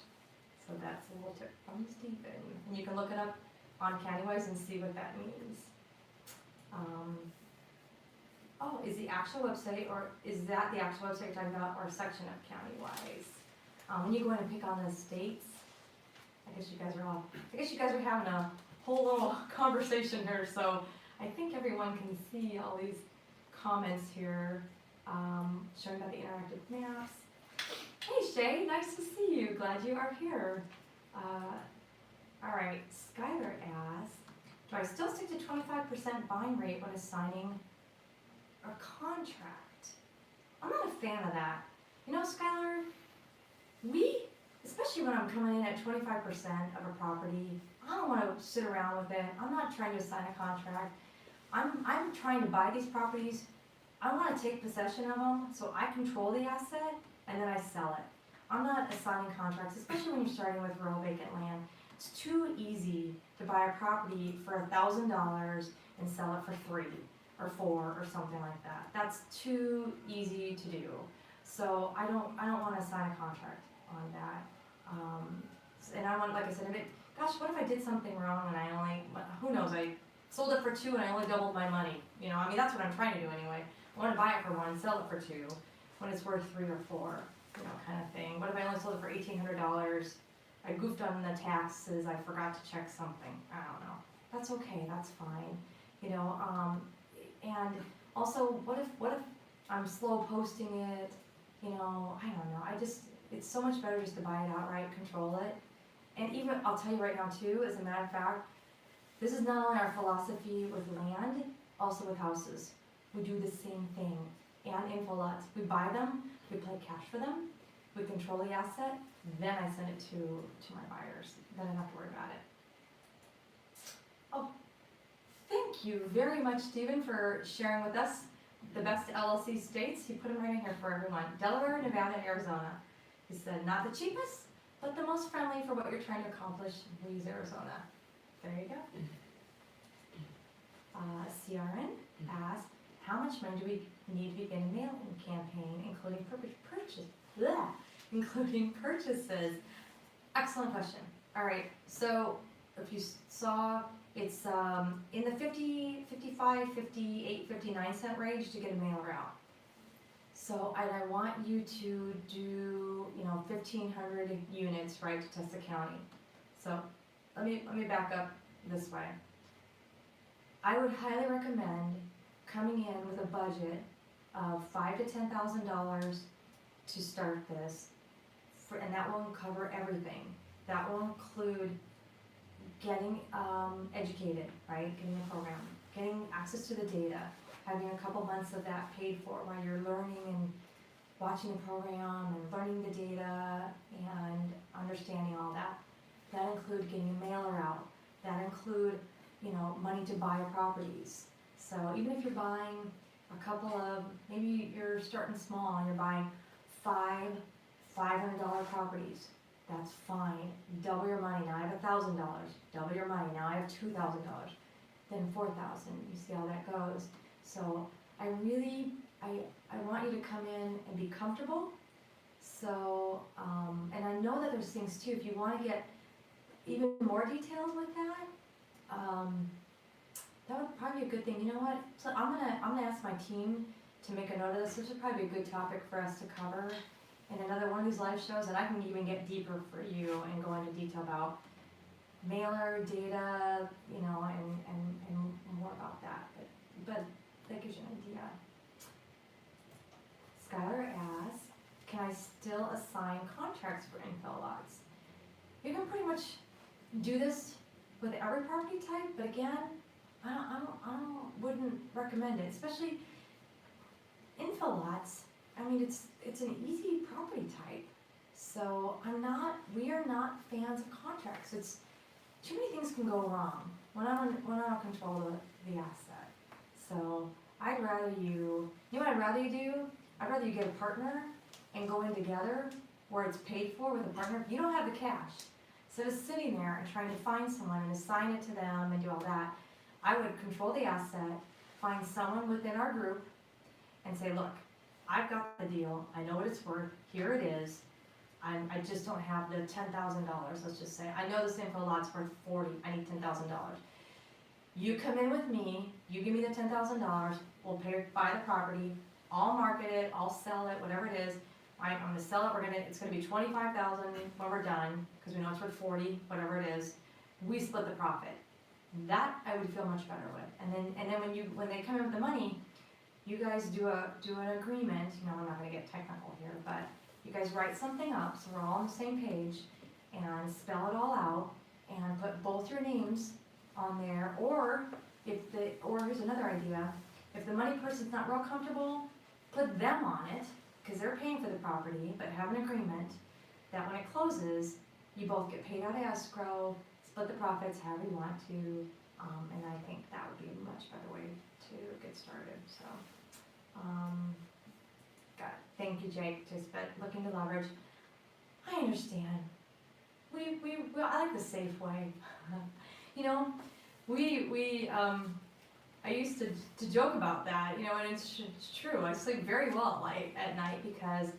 So that's a little tip from Stephen. And you can look it up on CountyWise and see what that means. Is the actual website, or is that the actual website you're talking about, or a section of CountyWise? When you go in and pick on the states, I guess you guys are having a whole little conversation here, so I think everyone can see all these comments here, showing about the interactive maps. Hey Shay, nice to see you. Glad you are here. All right, Skylar asks, do I still stick to 25% buying rate when assigning a contract? I'm not a fan of that. You know, Skylar, especially when I'm coming in at 25% of a property, I don't want to sit around with it. I'm not trying to assign a contract. I'm trying to buy these properties. I want to take possession of them so I control the asset and then I sell it. I'm not assigning contracts, especially when you're starting with rural vacant land. It's too easy to buy a property for $1,000 and sell it for $3 or $4 or something like that. That's too easy to do. So I don't want to sign a contract on that. And I want, like I said, what if I did something wrong and I only, who knows, I sold it for $2 and I only doubled my money. You know, I mean, that's what I'm trying to do anyway. I want to buy it for $1, sell it for $2, when it's worth $3 or $4, you know, kind of thing. What if I only sold it for $1,800? I goofed on the taxes, I forgot to check something. I don't know. That's okay, that's fine. You know, and also, what if I'm slow posting it? You know, I don't know. It's so much better just to buy it outright, control it. And even, I'll tell you right now too, as a matter of fact, this is not only our philosophy with land, also with houses. We do the same thing. And info lots. We buy them, we pay cash for them, we control the asset, then I send it to my buyers. Then I don't have to worry about it. Oh, thank you very much, Stephen, for sharing with us the best LLC states. He put them right in here for everyone. Delaware, Nevada, and Arizona. He said, not the cheapest, but the most friendly for what you're trying to accomplish. We use Arizona. There you go. CRN asked, how much money do we need to begin a mailing campaign, including including purchases? Excellent question. All right, so if you saw, it's in the 50, 55, 58, 59 cent range to get a mailer out. So I want you to do, 1,500 units, right, to Testa County. So let me back up this way. I would highly recommend coming in with a budget of $5,000 to $10,000 to start this, and that will cover everything. That will include getting educated, right? Getting a program, getting access to the data, having a couple months of that paid for while you're learning and watching the program and learning the data and understanding all that. That include getting a mailer out. That include, money to buy properties. So even if you're buying a couple of, maybe you're starting small and you're buying $500 properties, that's fine. Double your money. Now I have $1,000. Double your money. Now I have $2,000. Then $4,000. You see how that goes. So I want you to come in and be comfortable. So, and I know that there's things too, if you want to get even more details with that, that would probably be a good thing. You know what? So I'm gonna ask my team to make a note of this. This would probably be a good topic for us to cover in another one of these live shows, and I can even get deeper for you and go into detail about mailer data, and more about that. But that gives you an idea. Skylar asks, can I still assign contracts for infill lots? You can pretty much do this with every property type, but again, I wouldn't recommend it, especially infill lots. I mean, it's an easy property type, so we are not fans of contracts. It's too many things can go wrong when I don't control the asset. So I'd rather you know what I'd rather you do? I'd rather you get a partner and go in together where it's paid for with a partner. You don't have the cash. Instead of sitting there and trying to find someone and assign it to them and do all that, I would control the asset, find someone within our group, and say, look, I've got the deal. I know what it's worth. Here it is. I just don't have the $10,000. Let's just say I know this info lot's worth $40,000. I need $10,000. You come in with me. You give me the $10,000. We'll buy the property. I'll market it. I'll sell it. Whatever it is. I'm going to sell it. It's going to be $25,000 when we're done because we know it's worth $40,000. Whatever it is. We split the profit. That I would feel much better with. And then when they come in with the money, you guys do an agreement. I'm not going to get technical here, but you guys write something up so we're all on the same page and spell it all out. and put both your names on there, or here's another idea, if the money person's not real comfortable, put them on it, because they're paying for the property, but have an agreement that when it closes, you both get paid out of escrow, split the profits however you want to, and I think that would be a much better way to get started, so. Got it. Thank you, Jake, but looking to leverage. I understand. I like the safe way. You know, I used to joke about that, you know, and it's true. I sleep very well at night because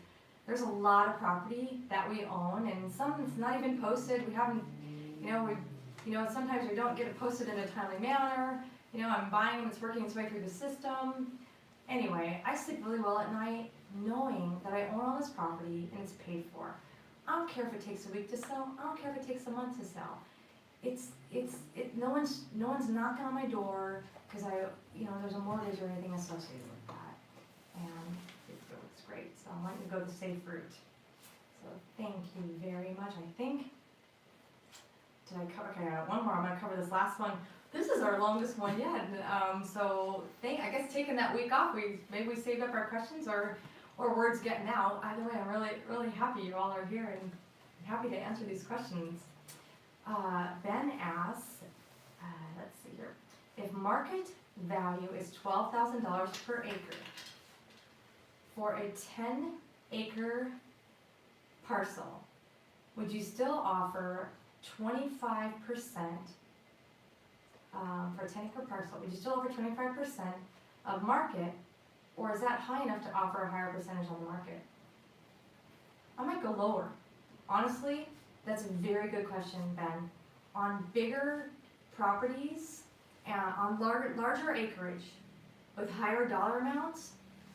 there's a lot of property that we own, and some it's not even posted. We haven't, sometimes we don't get it posted in a timely manner. You know, I'm buying and it's working its way through the system. Anyway, I sleep really well at night knowing that I own all this property and it's paid for. I don't care if it takes a week to sell. I don't care if it takes a month to sell. No one's knocking on my door because there's a mortgage or anything associated with that. And it looks great. So I'm letting you go the safe route. So thank you very much. I think, did I cover, okay, I got one more. I'm gonna cover this last one. This is our longest one yet. I guess taking that week off, maybe we saved up our questions or words getting out. Either way, I'm really, really happy you all are here and happy to answer these questions. Ben asks, let's see here, if market value is $12,000 per acre for a 10-acre parcel, would you still offer 25% for a 10-acre parcel? Would you still offer 25% of market, or is that high enough to offer a higher percentage on the market? I might go lower. Honestly, that's a very good question, Ben. On bigger properties, on larger acreage, with higher dollar amounts,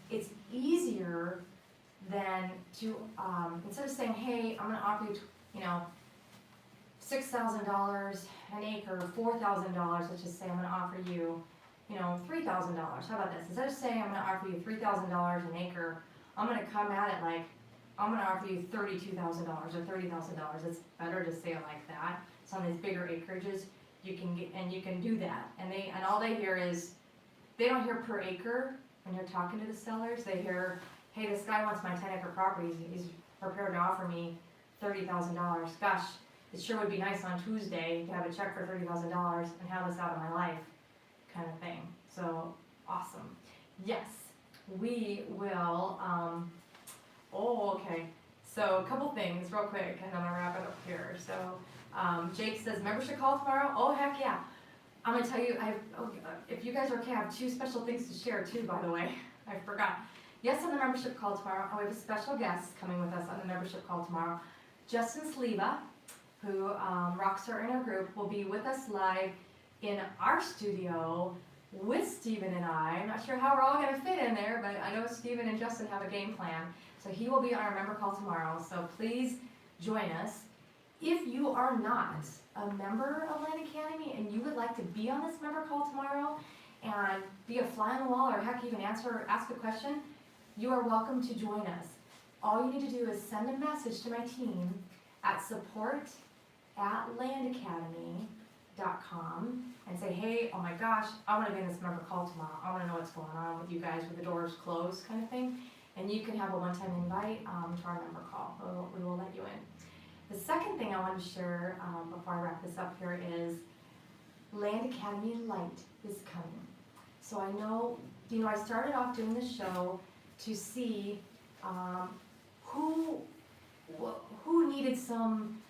it's easier than to, instead of saying, hey, I'm gonna offer you, $6,000 an acre, $4,000, let's just say I'm gonna offer you, $3,000. How about this? Instead of saying I'm gonna offer you $3,000 an acre, I'm gonna come at it like, I'm gonna offer you $32,000 or $30,000. It's better to say it like that. So on these bigger acreages, you can do that. And all they hear is, they don't hear per acre when you're talking to the sellers. They hear, hey, this guy wants my 10-acre property. He's prepared to offer me $30,000. Gosh, it sure would be nice on Tuesday to have a check for $30,000 and have this out of my life, kind of thing. So awesome. Yes, we will. Okay. So a couple things real quick, and I'm gonna wrap it up here. So Jake says membership call tomorrow. Oh heck yeah! I'm gonna tell you. If you guys are okay, I have two special things to share too. By the way, I forgot. Yes, on the membership call tomorrow, we have a special guest coming with us on the membership call tomorrow. Justin Sleva, who rocks our inner group, will be with us live in our studio with Stephen and I. I'm not sure how we're all going to fit in there, but I know Stephen and Justin have a game plan. So he will be on our member call tomorrow. So please join us. If you are not a member of Land Academy and you would like to be on this member call tomorrow and be a fly on the wall, or heck, even ask a question, you are welcome to join us. All you need to do is send a message to my team at support@landacademy.com and say, hey, oh my gosh, I want to be in this member call tomorrow. I want to know what's going on with you guys with the doors closed, kind of thing. And you can have a one-time invite to our member call. We will let you in. The second thing I want to share before I wrap this up here is Land Academy Light is coming. So I know, I started off doing this show to see who needed some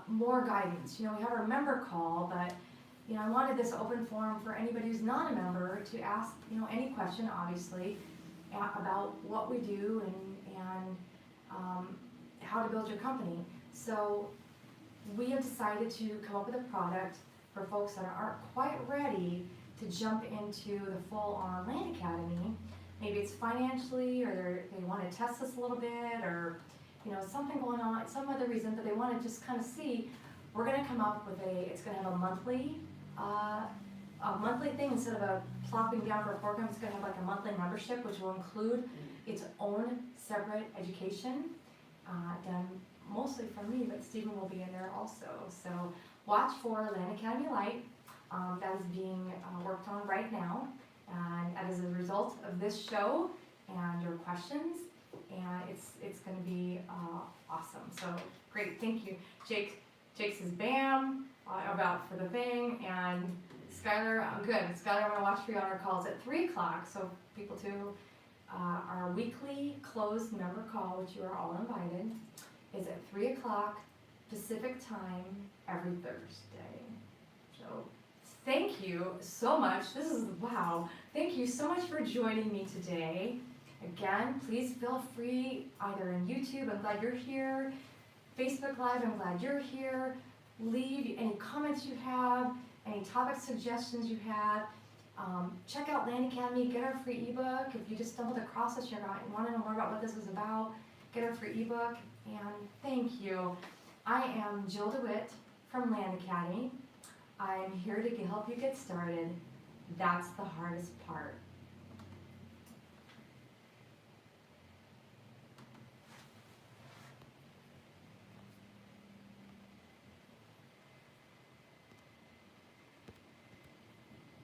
more guidance. We have our member call, but I wanted this open forum for anybody who's not a member to ask any question, obviously, about what we do and how to build your company. So we have decided to come up with a product for folks that aren't quite ready to jump into the full-on Land Academy. Maybe it's financially, or they want to test us a little bit, or something going on, some other reason, but they want to just kind of see. We're going to come up with it's going to have a monthly thing instead of a plopping down for a program. It's going to have like a monthly membership, which will include its own separate education, done mostly from me, but Stephen will be in there also. So watch for Land Academy Light. That is being worked on right now, and that is a result of this show and your questions, and it's going to be awesome. So great, thank you. Jake says bam about for the thing, and Skylar, good. Skylar, I'm going to watch for you on our calls at 3 o'clock, so people too. Our weekly closed member call, which you are all invited, is at 3 o'clock Pacific time every Thursday. So thank you so much. This is, wow. Thank you so much for joining me today. Again, please feel free, either in YouTube, I'm glad you're here, Facebook Live, I'm glad you're here. Leave any comments you have, any topic suggestions you have. Check out Land Academy, get our free ebook. If you just stumbled across us, you want to know more about what this is about, get our free ebook. And thank you. I am Jill DeWit from Land Academy. I'm here to help you get started. That's the hardest part.